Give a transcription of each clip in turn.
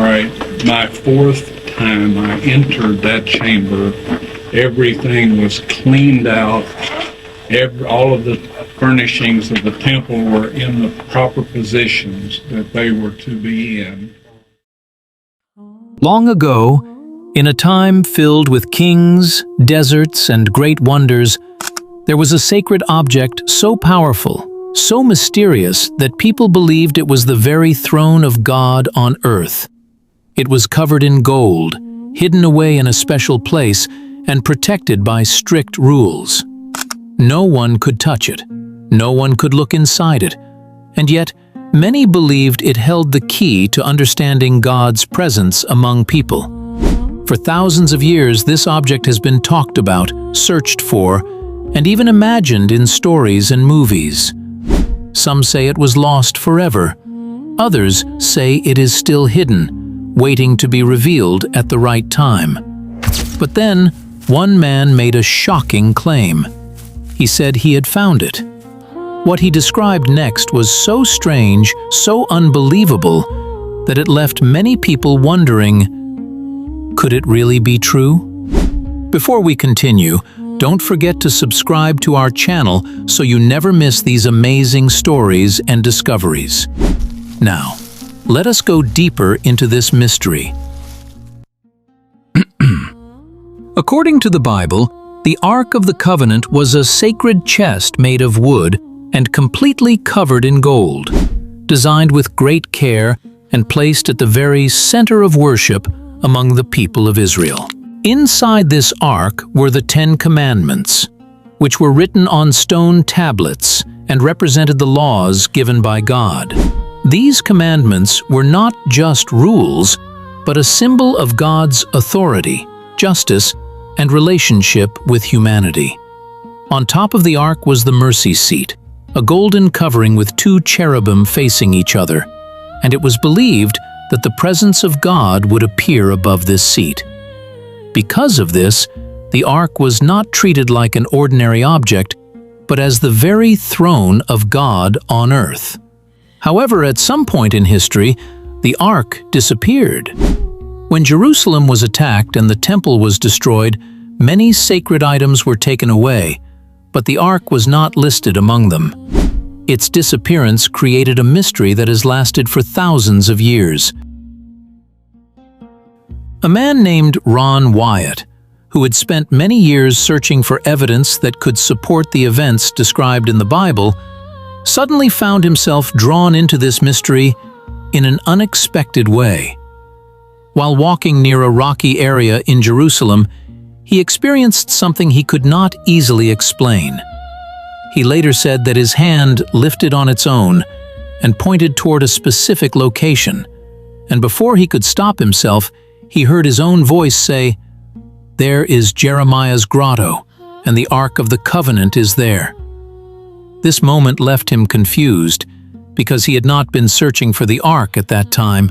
right, my fourth time I entered that chamber, everything was cleaned out. All of the furnishings of the temple were in the proper positions that they were to be in. Long ago, in a time filled with kings, deserts, and great wonders, there was a sacred object so powerful, so mysterious that people believed it was the very throne of God on earth. It was covered in gold, hidden away in a special place, and protected by strict rules. No one could touch it. No one could look inside it. And yet, many believed it held the key to understanding God's presence among people. For thousands of years, this object has been talked about, searched for, and even imagined in stories and movies. Some say it was lost forever. Others say it is still hidden, waiting to be revealed at the right time. But then, one man made a shocking claim. He said he had found it. What he described next was so strange, so unbelievable, that it left many people wondering, could it really be true? Before we continue, don't forget to subscribe to our channel so you never miss these amazing stories and discoveries. Now, let us go deeper into this mystery. According to the Bible, the Ark of the Covenant was a sacred chest made of wood and completely covered in gold, designed with great care and placed at the very center of worship among the people of Israel. Inside this ark were the 10 Commandments, which were written on stone tablets and represented the laws given by God. These commandments were not just rules, but a symbol of God's authority, justice, and relationship with humanity. On top of the ark was the mercy seat, a golden covering with 2 cherubim facing each other, and it was believed that the presence of God would appear above this seat. Because of this, the ark was not treated like an ordinary object, but as the very throne of God on earth. However, at some point in history, the ark disappeared. When Jerusalem was attacked and the temple was destroyed, many sacred items were taken away, but the ark was not listed among them. Its disappearance created a mystery that has lasted for thousands of years. A man named Ron Wyatt, who had spent many years searching for evidence that could support the events described in the Bible, suddenly found himself drawn into this mystery in an unexpected way. While walking near a rocky area in Jerusalem, he experienced something he could not easily explain. He later said that his hand lifted on its own and pointed toward a specific location, and before he could stop himself, he heard his own voice say, "There is Jeremiah's grotto, and the Ark of the Covenant is there." This moment left him confused, because he had not been searching for the Ark at that time.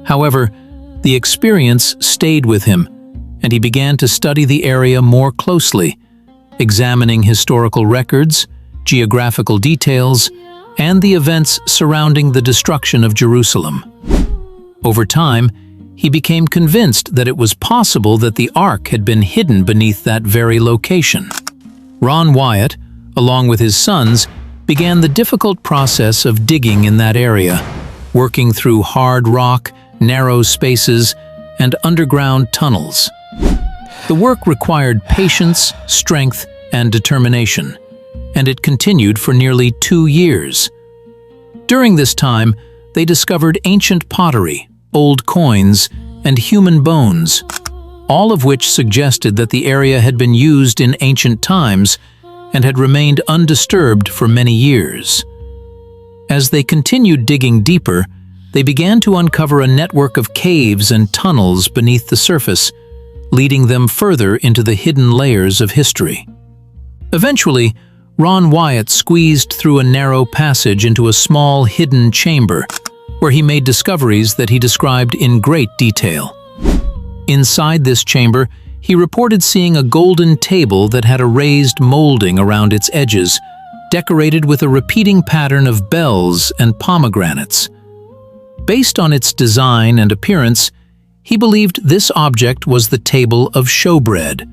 However, the experience stayed with him, and he began to study the area more closely, examining historical records, geographical details, and the events surrounding the destruction of Jerusalem. Over time, he became convinced that it was possible that the Ark had been hidden beneath that very location. Ron Wyatt, along with his sons, began the difficult process of digging in that area, working through hard rock, narrow spaces, and underground tunnels. The work required patience, strength, and determination, and it continued for nearly 2 years. During this time, they discovered ancient pottery, old coins, and human bones, all of which suggested that the area had been used in ancient times and had remained undisturbed for many years. As they continued digging deeper, they began to uncover a network of caves and tunnels beneath the surface, leading them further into the hidden layers of history. Eventually, Ron Wyatt squeezed through a narrow passage into a small hidden chamber, where he made discoveries that he described in great detail. Inside this chamber, he reported seeing a golden table that had a raised molding around its edges, decorated with a repeating pattern of bells and pomegranates. Based on its design and appearance, he believed this object was the table of showbread,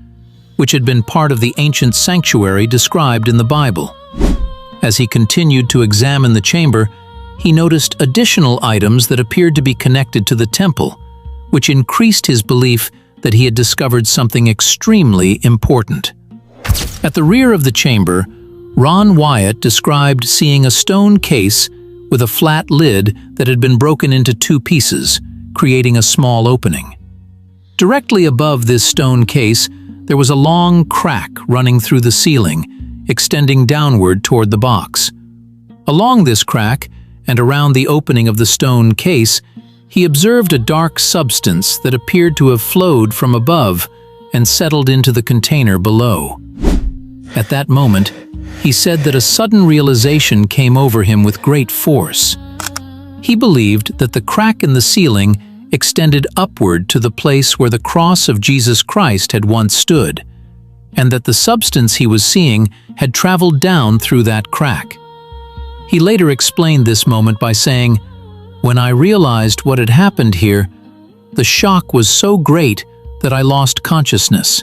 which had been part of the ancient sanctuary described in the Bible. As he continued to examine the chamber, he noticed additional items that appeared to be connected to the temple, which increased his belief that he had discovered something extremely important. At the rear of the chamber, Ron Wyatt described seeing a stone case with a flat lid that had been broken into two pieces, creating a small opening. Directly above this stone case, there was a long crack running through the ceiling, extending downward toward the box. Along this crack, and around the opening of the stone case, he observed a dark substance that appeared to have flowed from above and settled into the container below. At that moment, he said that a sudden realization came over him with great force. He believed that the crack in the ceiling extended upward to the place where the cross of Jesus Christ had once stood, and that the substance he was seeing had traveled down through that crack. He later explained this moment by saying, "When I realized what had happened here, the shock was so great that I lost consciousness."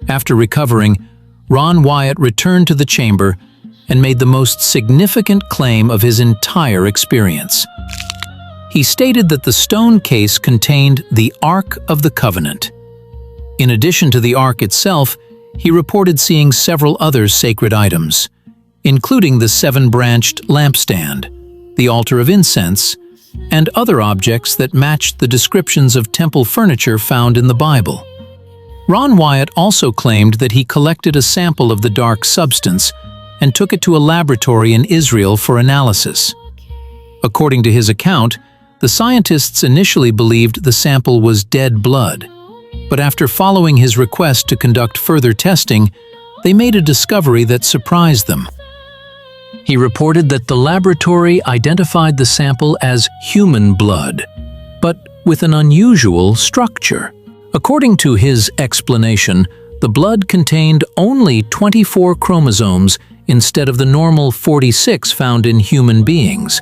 After recovering, Ron Wyatt returned to the chamber and made the most significant claim of his entire experience. He stated that the stone case contained the Ark of the Covenant. In addition to the Ark itself, he reported seeing several other sacred items, including the seven-branched lampstand, the altar of incense, and other objects that matched the descriptions of temple furniture found in the Bible. Ron Wyatt also claimed that he collected a sample of the dark substance and took it to a laboratory in Israel for analysis. According to his account, the scientists initially believed the sample was dead blood, but after following his request to conduct further testing, they made a discovery that surprised them. He reported that the laboratory identified the sample as human blood, but with an unusual structure. According to his explanation, the blood contained only 24 chromosomes instead of the normal 46 found in human beings.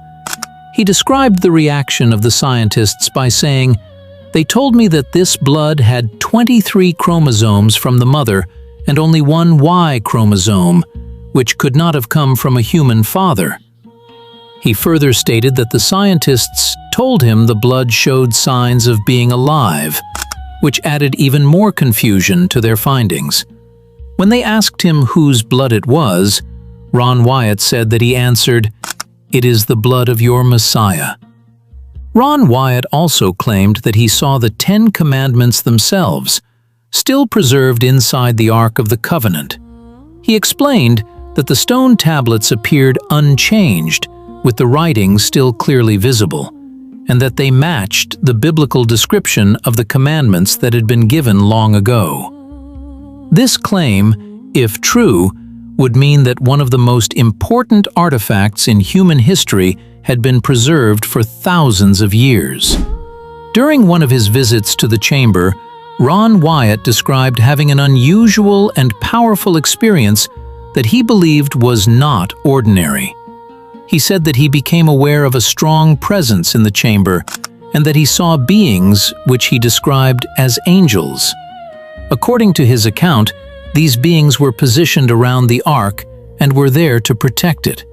He described the reaction of the scientists by saying, "They told me that this blood had 23 chromosomes from the mother and only one Y chromosome, which could not have come from a human father." He further stated that the scientists told him the blood showed signs of being alive, which added even more confusion to their findings. When they asked him whose blood it was, Ron Wyatt said that he answered, "It is the blood of your Messiah." Ron Wyatt also claimed that he saw the 10 Commandments themselves, still preserved inside the Ark of the Covenant. He explained that the stone tablets appeared unchanged, with the writing still clearly visible, and that they matched the biblical description of the commandments that had been given long ago. This claim, if true, would mean that one of the most important artifacts in human history had been preserved for thousands of years. During one of his visits to the chamber, Ron Wyatt described having an unusual and powerful experience that he believed was not ordinary. He said that he became aware of a strong presence in the chamber and that he saw beings which he described as angels. According to his account, these beings were positioned around the ark and were there to protect it.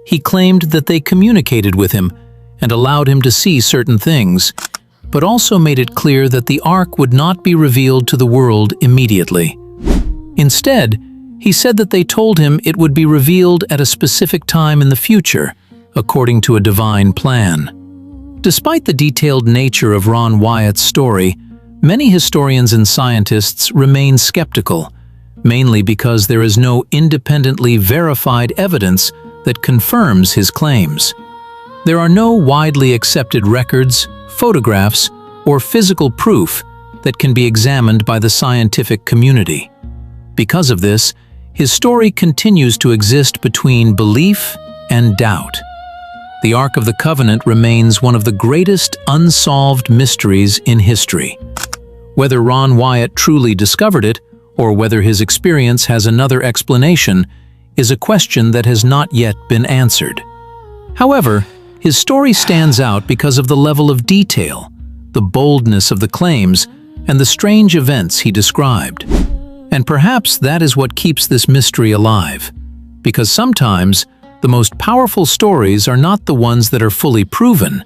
He claimed that they communicated with him and allowed him to see certain things, but also made it clear that the ark would not be revealed to the world immediately. Instead, he said that they told him it would be revealed at a specific time in the future, according to a divine plan. Despite the detailed nature of Ron Wyatt's story, many historians and scientists remain skeptical, mainly because there is no independently verified evidence that confirms his claims. There are no widely accepted records, photographs, or physical proof that can be examined by the scientific community. Because of this, his story continues to exist between belief and doubt. The Ark of the Covenant remains one of the greatest unsolved mysteries in history. Whether Ron Wyatt truly discovered it, or whether his experience has another explanation, is a question that has not yet been answered. However, His story stands out because of the level of detail, the boldness of the claims, and the strange events he described. And perhaps that is what keeps this mystery alive, because sometimes the most powerful stories are not the ones that are fully proven,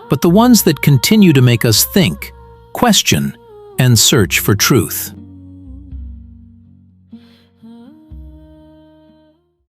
but the ones that continue to make us think, question, and search for truth.